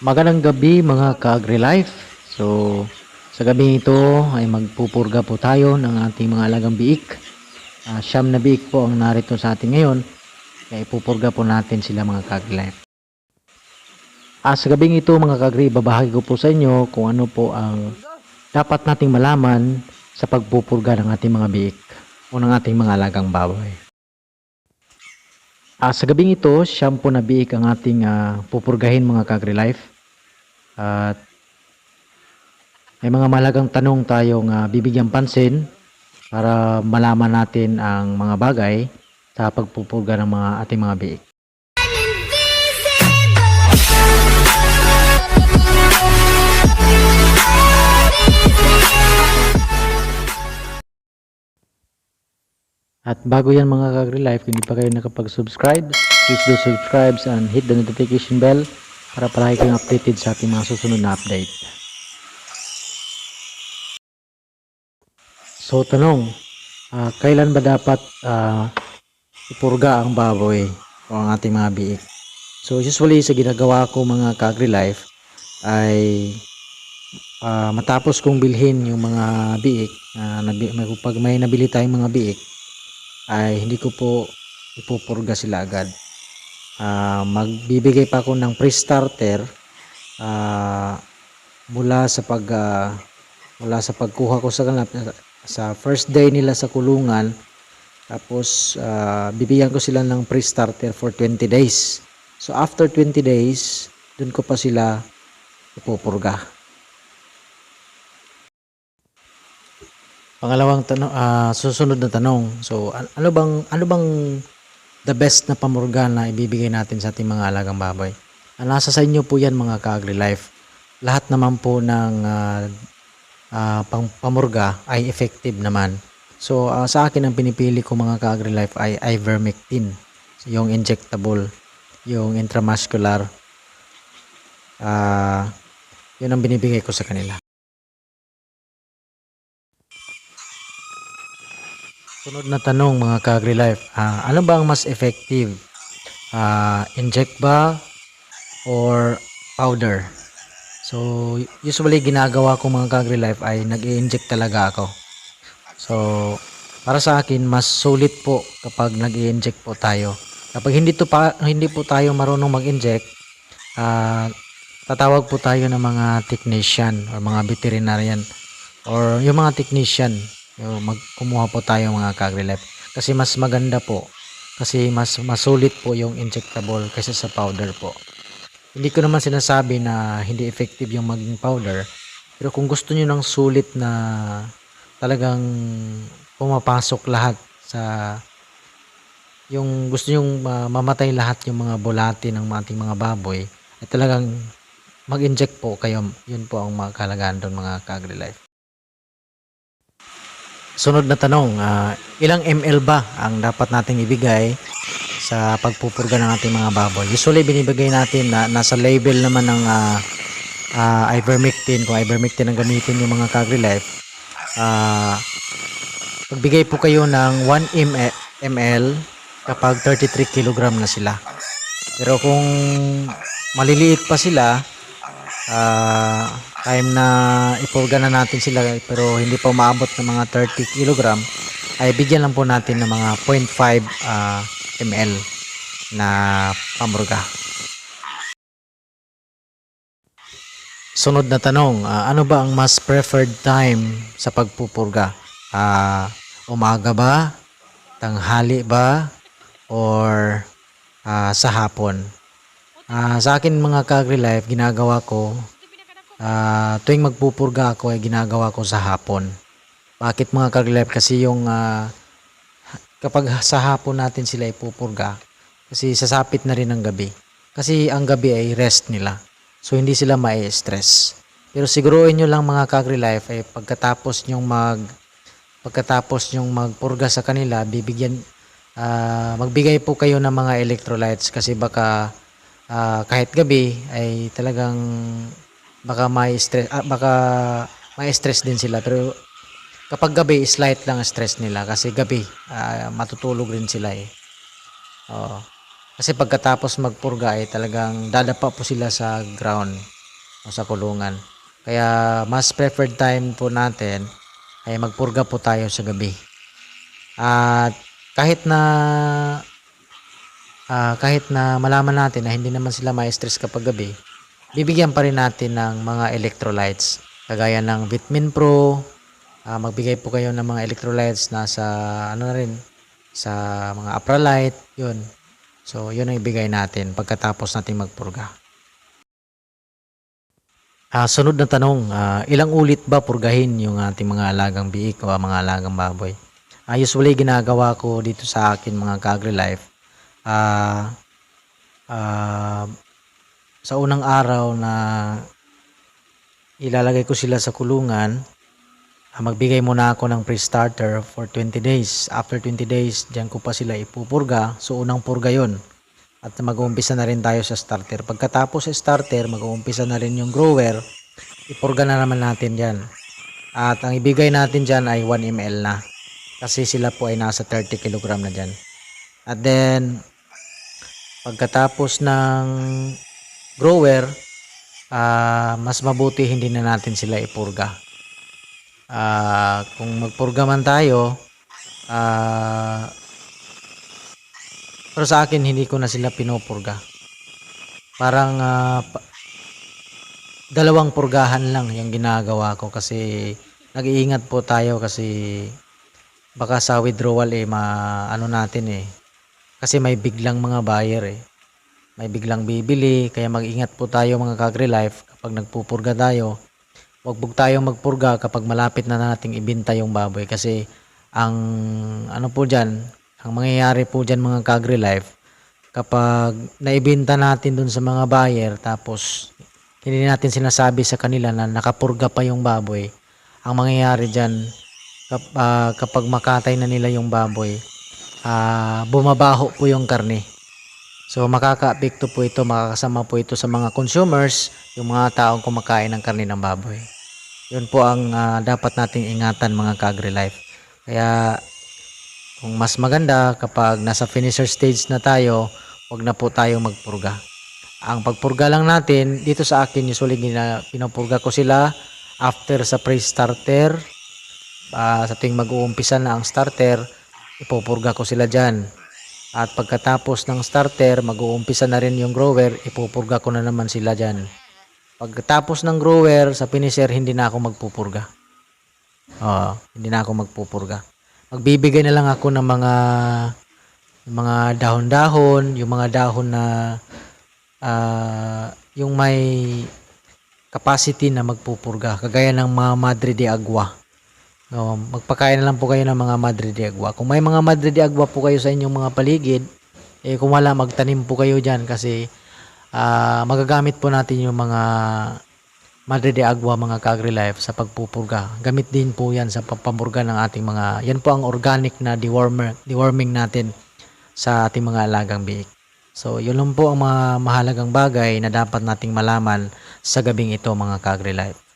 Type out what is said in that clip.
Magandang gabi mga ka-AgriLife. So, sa gabi ito ay magpupurga po tayo ng ating mga alagang biik. Siyam na biik po ang narito sa atin ngayon. Kaya ipupurga po natin sila mga ka-AgriLife. Sa gabing ito mga ka-Agri, babahagi ko po sa inyo kung ano po ang dapat nating malaman sa pagpupurga ng ating mga biik o ng ating mga alagang baboy. Sa gabing ito, siyam po na biik ang ating pupurgahin mga ka-AgriLife. At may mga malagang tanong tayong bibigyan pansin para malaman natin ang mga bagay sa pagpupurga ng mga ating mga biik. At bago yan mga ka-AgriLife, kung hindi pa kayo nakapag-subscribe, please do subscribe and hit the notification bell para palagi kayong updated sa ating mga susunod na update. So tanong, kailan ba dapat ipurga ang baboy o ang ating mga biik? So usually sa ginagawa ko mga ka-AgriLife ay matapos kong bilhin yung mga biik, pag may nabili tayong mga biik, ay hindi ko po ipupurga sila agad. Magbibigay pa ako ng pre-starter mula sa pagkuha ko sa kanila sa first day nila sa kulungan. Tapos bibigyan ko sila ng pre-starter for 20 days. So after 20 days, dun ko pa sila ipupurga. Pangalawang tanong, susunod na tanong. So ano bang the best na pamurga na ibibigay natin sa ating mga alagang baboy? Nasa sa inyo po yan mga ka-AgriLife. Lahat naman po ng pamurga ay effective naman. So sa akin ang pinipili ko mga ka-AgriLife ay ivermectin, yung injectable, yung intramuscular. Yun ang binibigay ko sa kanila. Sunod na tanong mga ka-AgriLife, ano ba ang mas effective? Inject ba or powder? So usually ginagawa ko mga ka-AgriLife ay nag-i-inject talaga ako. So para sa akin mas sulit po kapag nag-i-inject po tayo. Kapag hindi po tayo marunong mag-inject, tatawag po tayo ng mga technician or mga veterinarian or yung mga technician. Kumuha po tayo mga ka-AgriLife kasi mas maganda po, kasi mas masulit po yung injectable kaysa sa powder po. Hindi ko naman sinasabi na hindi effective yung maging powder, pero kung gusto niyo ng sulit na talagang pumapasok lahat sa yung gusto niyo mamatay lahat yung mga bulati ng ating mga baboy, ay talagang mag-inject po kayo. Yun po ang makakalagaan doon mga ka-AgriLife. Sunod na tanong, ilang ml ba ang dapat nating ibigay sa pagpupurga ng ating mga baboy? Usually binibigay natin na nasa label naman ng ivermectin. Kung ivermectin ang gamitin yung mga ka-AgriLife, pagbigay po kayo ng 1 ml kapag 33 kg na sila. Pero kung maliliit pa sila, time na ipurga na natin sila pero hindi pa umaabot ng mga 30 kg, ay bigyan lang po natin ng mga 0.5 ml na pamurga. Sunod na tanong, ano ba ang mas preferred time sa pagpupurga? Umaga ba? Tanghali ba? Or sa hapon? Sa akin mga ka-AgriLife, ginagawa ko tuwing magpupurga ako ay ginagawa ko sa hapon. Bakit mga ka-AgriLife? Kasi yung kapag sa hapon natin sila ipupurga, kasi sasapit na rin ang gabi. Kasi ang gabi ay rest nila. So hindi sila mai-stress. Pero siguruhin nyo lang mga ka-AgriLife ay pagkatapos nyong magpurga sa kanila, magbigay po kayo ng mga electrolytes kasi baka kahit gabi ay talagang baka ma-stress din sila. Pero kapag gabi, slight lang stress nila kasi gabi matutulog rin sila eh. Kasi pagkatapos magpurga ay talagang dadapa po sila sa ground o sa kulungan. Kaya mas preferred time po natin ay magpurga po tayo sa gabi. At kahit na kahit na malaman natin na hindi naman sila ma-stress kapag gabi, bibigyan pa rin natin ng mga electrolytes kagaya ng Vitamin Pro. Magbigay po kayo ng mga electrolytes na sa ano na rin sa mga Apralite, yun. So, yun ang ibigay natin pagkatapos nating magpurga. Sunod na tanong, ilang ulit ba purgahin yung ating mga alagang biik o mga alagang baboy? Usually ginagawa ko dito sa akin mga Agri-Life, ah, ah, sa unang araw na ilalagay ko sila sa kulungan, magbigay muna ako ng pre-starter for 20 days. After 20 days, diyan ko pa sila ipupurga. So, unang purga yun. At mag-uumpisa na rin tayo sa starter. Pagkatapos sa starter, mag-uumpisa na rin yung grower. Ipurga na naman natin dyan. At ang ibigay natin dyan ay 1 ml na. Kasi sila po ay nasa 30 kg na dyan. At then, pagkatapos ng grower, mas mabuti hindi na natin sila ipurga. Kung magpurga man tayo, pero sa akin hindi ko na sila pinupurga. Parang dalawang purgahan lang yung ginagawa ko kasi nag-iingat po tayo kasi baka sa withdrawal ano natin kasi may biglang mga buyer may biglang bibili, kaya mag-ingat po tayo mga Agri-Life kapag nagpupurga tayo. Huwag po tayong magpurga kapag malapit na nating ibenta yung baboy kasi ang ano po dyan, ang mangyayari po dyan mga Agri-Life, kapag naibenta natin dun sa mga buyer tapos hindi natin sinasabi sa kanila na nakapurga pa yung baboy, ang mangyayari dyan kapag makatay na nila yung baboy, bumabaho po yung karne. So makaka-apekto po ito, makakasama po ito sa mga consumers, yung mga taong kumakain ng karne ng baboy. Yun po ang dapat nating ingatan mga Agri-Life. Kaya kung mas maganda kapag nasa finisher stage na tayo, wag na po tayo magpurga. Ang pagpurga lang natin, dito sa akin usually pinupurga ko sila after sa pre-starter. Sa tuwing mag-uumpisa na ang starter, ipupurga ko sila dyan. At pagkatapos ng starter, mag-uumpisa na rin yung grower, ipupurga ko na naman sila dyan. Pagkatapos ng grower, sa finisher, hindi na ako magpupurga. Hindi na ako magpupurga. Magbibigay na lang ako ng mga dahon-dahon, yung mga dahon na yung may capacity na magpupurga, kagaya ng mga Madre de Agua. Magpakain na lang po kayo ng mga Madre de Agua. Kung may mga Madre de Agua po kayo sa inyong mga paligid, kung wala, magtanim po kayo dyan kasi magagamit po natin yung mga Madre de Agua mga Agri-Life sa pagpupurga. Gamit din po yan sa pampamurga ng ating yan po ang organic na deworming natin sa ating mga alagang biik. So, yun lang po ang mga mahalagang bagay na dapat nating malaman sa gabing ito mga Agri-Life.